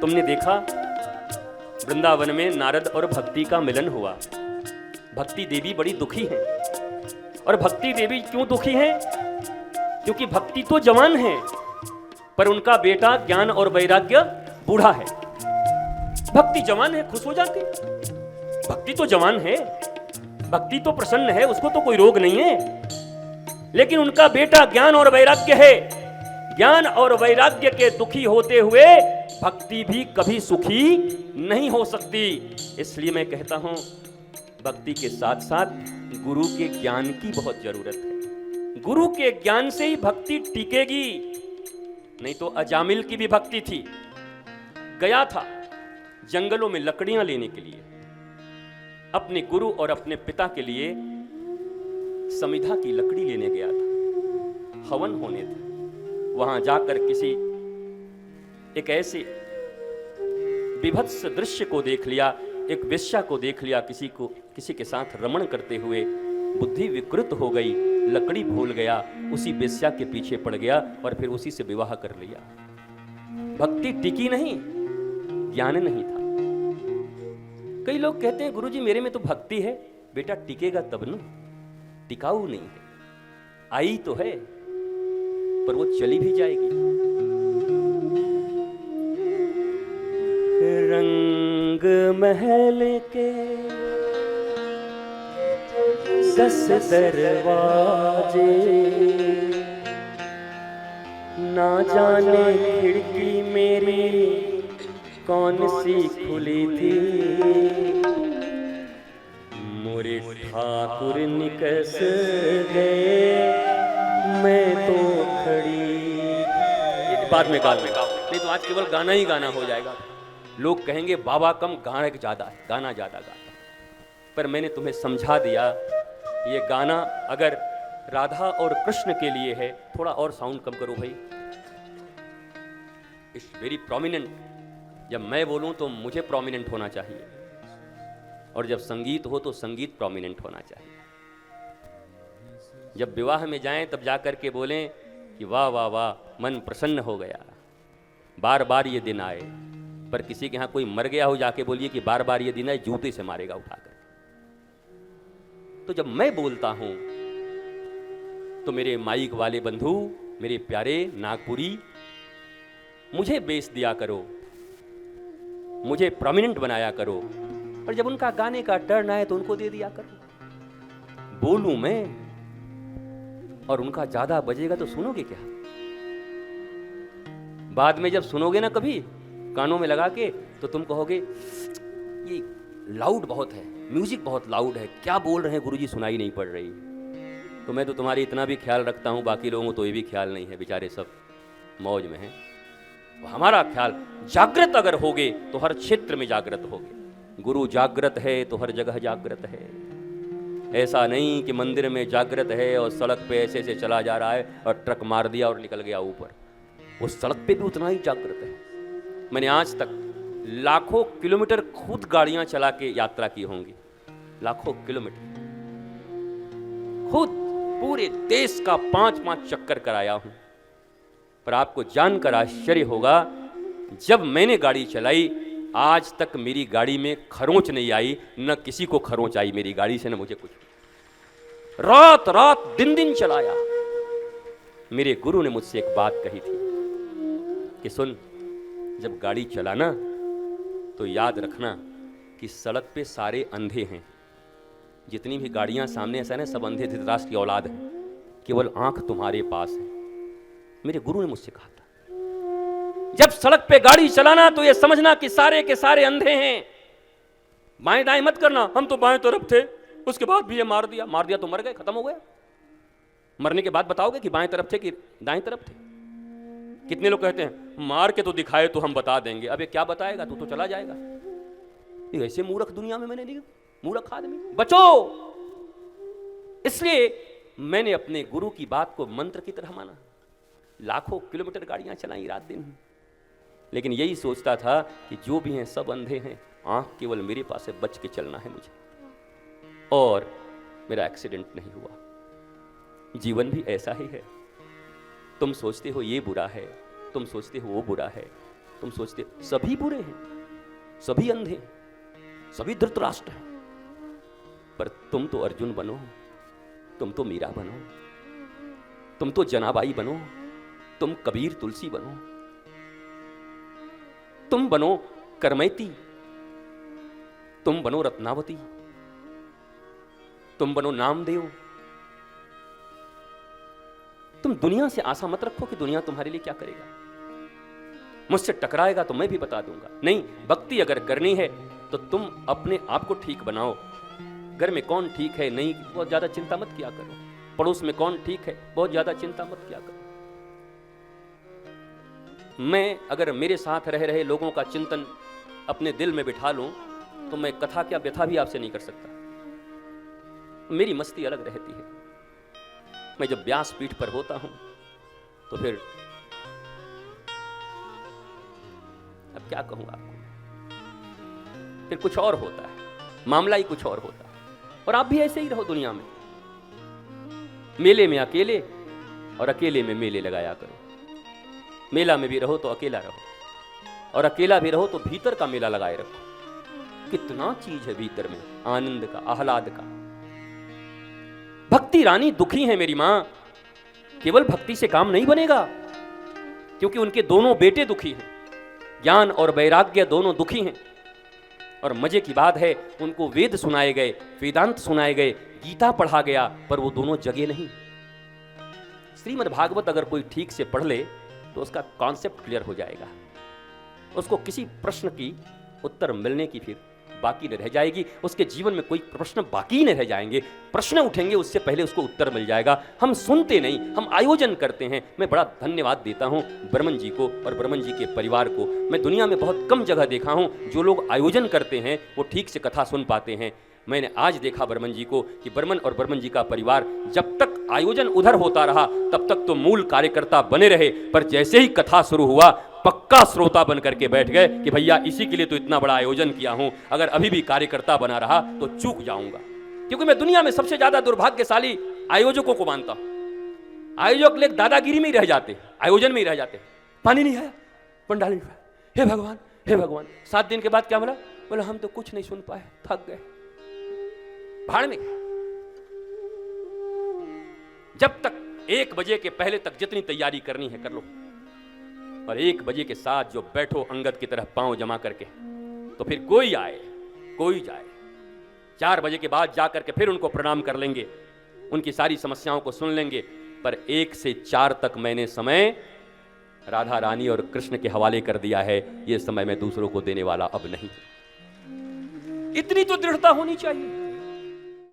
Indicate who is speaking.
Speaker 1: तुमने देखा वृंदावन में नारद और भक्ति का मिलन हुआ। भक्ति देवी बड़ी दुखी हैं। और भक्ति देवी क्यों दुखी हैं? क्योंकि भक्ति तो जवान है, पर उनका बेटा ज्ञान और वैराग्य बूढ़ा है। भक्ति जवान है, खुश हो जाती। भक्ति तो जवान है, भक्ति तो प्रसन्न है, उसको तो कोई रोग नहीं है। लेकिन उनका बेटा ज्ञान और वैराग्य है। ज्ञान और वैराग्य के दुखी होते हुए भक्ति भी कभी सुखी नहीं हो सकती। इसलिए मैं कहता हूं, भक्ति के साथ साथ गुरु के ज्ञान की बहुत जरूरत है। गुरु के ज्ञान से ही भक्ति टिकेगी। नहीं तो अजामिल की भी भक्ति थी। गया था जंगलों में लकड़ियां लेने के लिए, अपने गुरु और अपने पिता के लिए समिधा की लकड़ी लेने गया था। हवन होने थे। वहां जाकर किसी एक ऐसे विभत्स दृश्य को देख लिया, एक वेश्या को देख लिया, किसी के साथ रमण करते हुए बुद्धि विकृत हो गई, लकड़ी भूल गया, उसी वेश्या के पीछे पड़ गया और फिर उसी से विवाह कर लिया। भक्ति टिकी नहीं, ज्ञान नहीं था। कई लोग कहते हैं गुरुजी मेरे में तो भक्ति है। बेटा टिकेगा तब न, टिकाऊ नहीं है। आई तो है पर वो चली भी जाएगी। रंग महल के 10 दरवाजे, ना जाने खिड़की मेरी कौन सी खुली थी। मोरे ठाकुर निकस गए, मैं तो खड़ी। बाद में गाओ, नहीं तो आज केवल गाना ही गाना हो जाएगा। लोग कहेंगे बाबा कम गाना ज्यादा है, गाना ज्यादा गाता। पर मैंने तुम्हें समझा दिया, ये गाना अगर राधा और कृष्ण के लिए है, थोड़ा और साउंड कम करो भाई। It's very prominent. जब मैं बोलूं तो मुझे प्रोमिनेंट होना चाहिए, और जब संगीत हो तो संगीत प्रोमिनेंट होना चाहिए। जब विवाह में जाएं तब जाकर के बोलें कि वाह वाह वाह, मन प्रसन्न हो गया, बार बार ये दिन आए। पर किसी के यहाँ कोई मर गया हो, जाके बोलिए कि बार बार ये दिन आए, जूते से मारेगा उठाकर। तो जब मैं बोलता हूं तो मेरे माइक वाले बंधु, मेरे प्यारे नागपुरी, मुझे बेस दिया करो, मुझे प्रोमिनेंट बनाया करो। और जब उनका गाने का टर्न आए तो उनको दे दिया करो। बोलूं मैं और उनका ज्यादा बजेगा तो सुनोगे क्या? बाद में जब सुनोगे ना कभी कानों में लगा के, तो तुम कहोगे ये लाउड बहुत है, म्यूजिक बहुत लाउड है, क्या बोल रहे हैं गुरुजी, सुनाई नहीं पड़ रही। तो मैं तो तुम्हारी इतना भी ख्याल रखता हूं, बाकी लोगों को तो ये भी ख्याल नहीं है, बेचारे सब मौज में हैं। हमारा ख्याल, जागृत अगर होगे तो हर क्षेत्र में जागृत होगे। गुरु जागृत है तो हर जगह जागृत है। ऐसा नहीं कि मंदिर में जागृत है और सड़क पे ऐसे से चला जा रहा है और ट्रक मार दिया और निकल गया ऊपर। उस सड़क पे भी उतना ही जागृत है। मैंने आज तक लाखों किलोमीटर खुद गाड़ियां चला के यात्रा की होंगी, लाखों किलोमीटर खुद पूरे देश का 5-5 चक्कर कराया हूं। पर आपको जानकर आश्चर्य होगा, जब मैंने गाड़ी चलाई आज तक मेरी गाड़ी में खरोंच नहीं आई, न किसी को खरोंच आई मेरी गाड़ी से, न मुझे कुछ। रात रात दिन दिन चलाया। मेरे गुरु ने मुझसे एक बात कही थी कि सुन, जब गाड़ी चलाना तो याद रखना कि सड़क पे सारे अंधे हैं। जितनी भी गाड़ियां सामने ऐसा ना, सब अंधे धृतराष्ट्र की औलाद है, केवल आंख तुम्हारे पास है। मेरे गुरु ने मुझसे कहा था, जब सड़क पे गाड़ी चलाना तो ये समझना कि सारे के सारे अंधे हैं। बाएं दाएं मत करना, हम तो बाएं तरफ थे, उसके बाद भी ये मार दिया तो मर गए, खत्म हो गया। मरने के बाद बताओगे कि बाएं तरफ थे कि दाएं तरफ थे? कितने लोग कहते हैं मार के तो दिखाए तो हम बता देंगे। अबे क्या बताएगा, तू तो चला जाएगा। ये ऐसे मूर्ख दुनिया में मैंने नहीं, मूर्ख आदमी, बचो। इसलिए मैंने अपने गुरु की बात को मंत्र की तरह माना। लाखों किलोमीटर गाड़ियां चलाई रात दिन, लेकिन यही सोचता था कि जो भी हैं सब अंधे हैं, आंख केवल मेरे पास है, बच के चलना है मुझे। और मेरा एक्सीडेंट नहीं हुआ। जीवन भी ऐसा ही है। तुम सोचते हो ये बुरा है, तुम सोचते हो वो बुरा है, तुम सोचते सभी बुरे हैं, सभी अंधे हैं, सभी धृतराष्ट्र हैं, पर तुम तो अर्जुन बनो, तुम तो मीरा बनो, तुम तो जनाबाई बनो, तुम कबीर तुलसी बनो, तुम बनो करमैती, तुम बनो रत्नावती, तुम बनो नामदेव। तुम दुनिया से आशा मत रखो कि दुनिया तुम्हारे लिए क्या करेगा। मुझसे टकराएगा तो मैं भी बता दूंगा। नहीं, भक्ति अगर करनी है तो तुम अपने आप को ठीक बनाओ। घर में कौन ठीक है नहीं, बहुत ज्यादा चिंता मत किया करो। पड़ोस में कौन ठीक है, बहुत ज्यादा चिंता मत किया करो। मैं अगर मेरे साथ रह रहे लोगों का चिंतन अपने दिल में बिठा लूं तो मैं कथा क्या व्यथा भी आपसे नहीं कर सकता। मेरी मस्ती अलग रहती है। मैं जब व्यास पीठ पर होता हूं तो फिर अब क्या कहूं आपको, फिर कुछ और होता है, मामला ही कुछ और होता है। और आप भी ऐसे ही रहो दुनिया में, मेले में अकेले और अकेले में मेले लगाया करो। मेला में भी रहो तो अकेला रहो, और अकेला भी रहो तो भीतर का मेला लगाए रखो। कितना चीज है भीतर में, आनंद का, आह्लाद का। भक्ति रानी दुखी है मेरी मां। केवल भक्ति से काम नहीं बनेगा, क्योंकि उनके दोनों बेटे दुखी हैं। ज्ञान और वैराग्य दोनों दुखी हैं। और मजे की बात है, उनको वेद सुनाए गए, वेदांत सुनाए गए, गीता पढ़ा गया, पर वो दोनों जगे नहीं। श्रीमद् भागवत अगर कोई ठीक से पढ़ ले तो उसका कॉन्सेप्ट क्लियर हो जाएगा। उसको किसी प्रश्न की उत्तर मिलने की फिर बाकी न रह जाएगी। उसके जीवन में कोई प्रश्न बाकी न रह जाएंगे। प्रश्न उठेंगे उससे पहले उसको उत्तर मिल जाएगा। हम सुनते नहीं, हम आयोजन करते हैं। मैं बड़ा धन्यवाद देता हूं बर्मन जी को और बर्मन जी के परिवार को। मैं दुनिया में बहुत कम जगह देखा हूं जो लोग आयोजन करते हैं वो ठीक से कथा सुन पाते हैं। मैंने आज देखा बर्मन जी को कि बर्मन और बर्मन जी का परिवार जब तक आयोजन उधर होता रहा तब तक तो मूल कार्यकर्ता बने रहे, पर जैसे ही कथा शुरू हुआ पक्का श्रोता बन करके बैठ गए कि भैया इसी के लिए तो इतना बड़ा आयोजन किया हूं, अगर अभी भी कार्यकर्ता बना रहा तो चूक जाऊंगा। क्योंकि मैं दुनिया में सबसे ज्यादा दुर्भाग्यशाली आयोजकों को मानता हूं। आयोजक लोग दादागिरी में ही रह जाते, आयोजन में ही रह जाते। पानी नहीं आया, पंडाल नहीं आया, हे भगवान हे भगवान। 7 दिन के बाद क्या बोला? बोला हम तो कुछ नहीं सुन पाए, थक गए, भाड़ में। जब तक 1 बजे के पहले तक जितनी तैयारी करनी है कर लो, और 1 बजे के साथ जो बैठो अंगद की तरह पांव जमा करके, तो फिर कोई आए कोई जाए। 4 बजे के बाद जाकर के फिर उनको प्रणाम कर लेंगे, उनकी सारी समस्याओं को सुन लेंगे। पर 1 से 4 तक मैंने समय राधा रानी और कृष्ण के हवाले कर दिया है। ये समय मैं दूसरों को देने वाला अब नहीं। इतनी तो दृढ़ता होनी चाहिए।